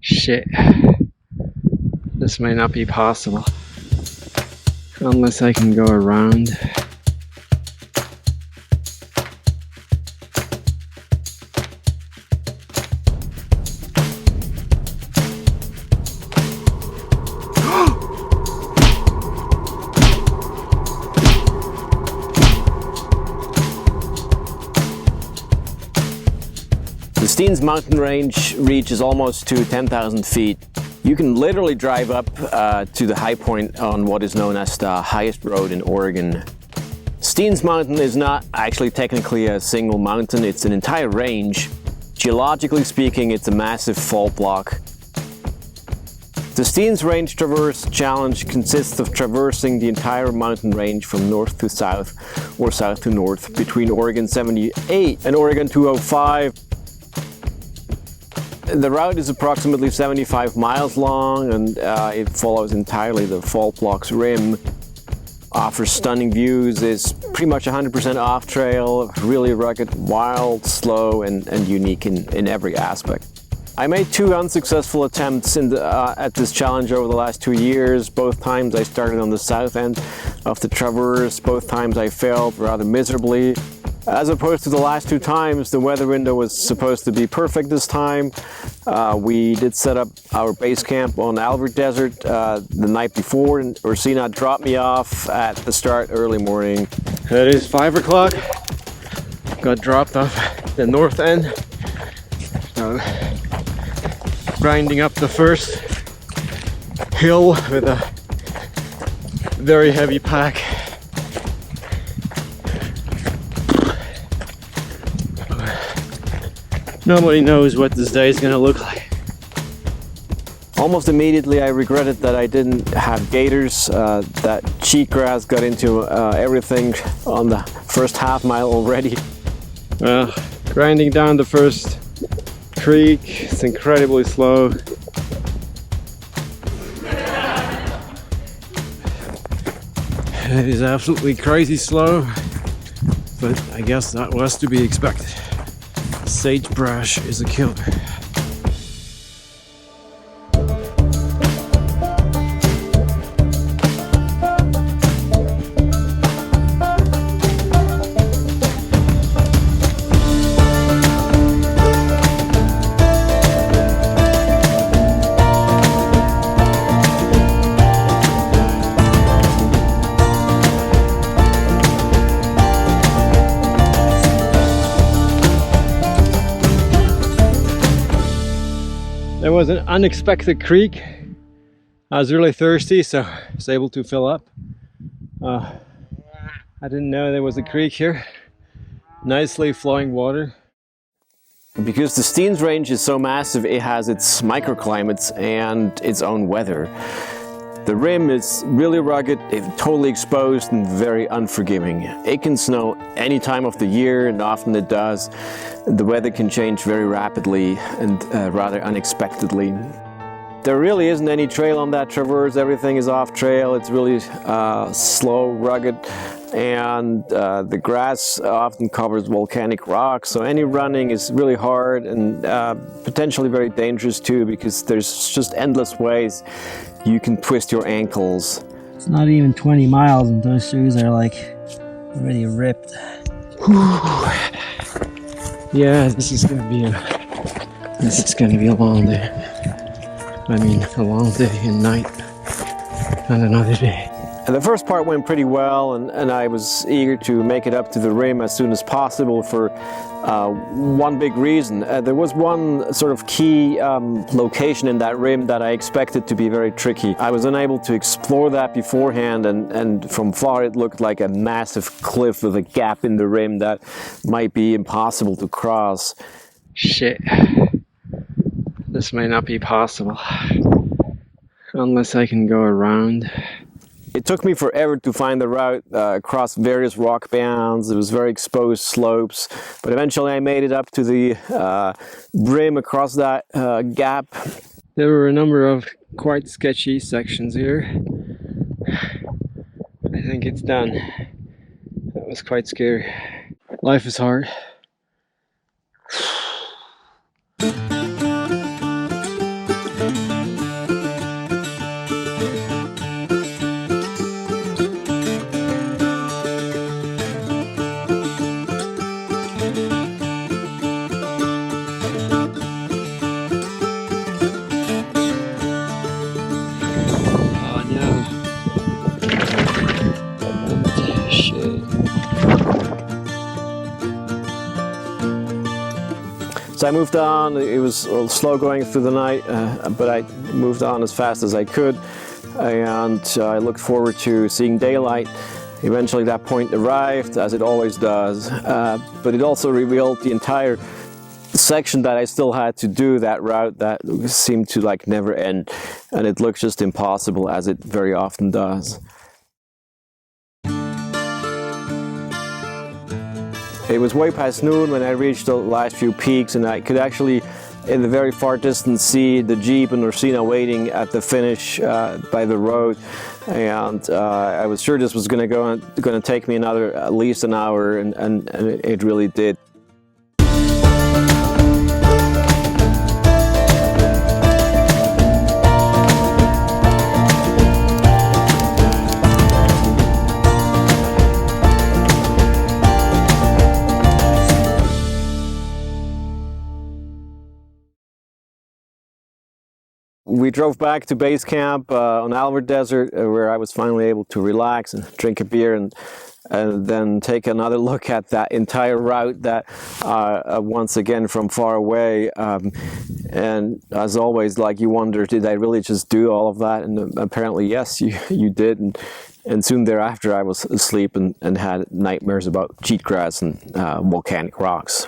Shit. This may not be possible. Unless I can go around. The Steens mountain range reaches almost to 10,000 feet. You can literally drive up to the high point on what is known as the highest road in Oregon. Steens Mountain is not actually technically a single mountain, it's an entire range. Geologically speaking, it's a massive fault block. The Steens Range Traverse Challenge consists of traversing the entire mountain range from north to south or south to north between Oregon 78 and Oregon 205. The route is approximately 75 miles long and it follows entirely the fault block's rim. Offers stunning views, is pretty much 100% off trail, really rugged, wild, slow and unique in every aspect. I made 2 unsuccessful attempts at this challenge over the last 2 years. Both times I started on the south end of the traverse, both times I failed rather miserably. As opposed to the last 2 times, the weather window was supposed to be perfect this time. We did set up our base camp on Albert Desert the night before, and Ursina dropped me off at the start early morning. It is 5 o'clock. Got dropped off the north end. Grinding up the first hill with a very heavy pack. Nobody knows what this day is going to look like. Almost immediately I regretted that I didn't have gaiters. That cheatgrass got into everything on the first half mile already. Grinding down the first creek, it's incredibly slow. It is absolutely crazy slow, but I guess that was to be expected. Sagebrush is a killer. There was an unexpected creek. I was really thirsty, so I was able to fill up. I didn't know there was a creek here. Nicely flowing water. Because the Steens Range is so massive, it has its microclimates and its own weather. The rim is really rugged, it's totally exposed and very unforgiving. It can snow any time of the year, and often it does. The weather can change very rapidly and rather unexpectedly. There really isn't any trail on that traverse. Everything is off trail. It's really slow, rugged, and the grass often covers volcanic rocks. So any running is really hard and potentially very dangerous too, because there's just endless ways you can twist your ankles. It's not even 20 miles and those shoes are like already ripped. Yeah, this is gonna be a long day. I mean, a long day and night and another day. And the first part went pretty well, and I was eager to make it up to the rim as soon as possible for one big reason. There was one sort of key location in that rim that I expected to be very tricky. I was unable to explore that beforehand, and from far it looked like a massive cliff with a gap in the rim that might be impossible to cross. Shit. This may not be possible. Unless I can go around. It took me forever to find the route across various rock bands. It was very exposed slopes, but eventually I made it up to the rim across that gap. There were a number of quite sketchy sections here. I think it's done. That was quite scary. Life is hard. So I moved on. It was a little slow going through the night, but I moved on as fast as I could, and I looked forward to seeing daylight. Eventually that point arrived, as it always does, but it also revealed the entire section that I still had to do, that route that seemed to like never end, and it looked just impossible, as it very often does. It was way past noon when I reached the last few peaks, and I could actually, in the very far distance, see the Jeep and Orsina waiting at the finish by the road. And I was sure this was going to take me another at least an hour, and it really did. We drove back to base camp on Albert Desert, where I was finally able to relax and drink a beer, and then take another look at that entire route that once again from far away. And as always, like, you wonder, did I really just do all of that? And apparently, yes, you did. And soon thereafter, I was asleep and had nightmares about cheatgrass and volcanic rocks.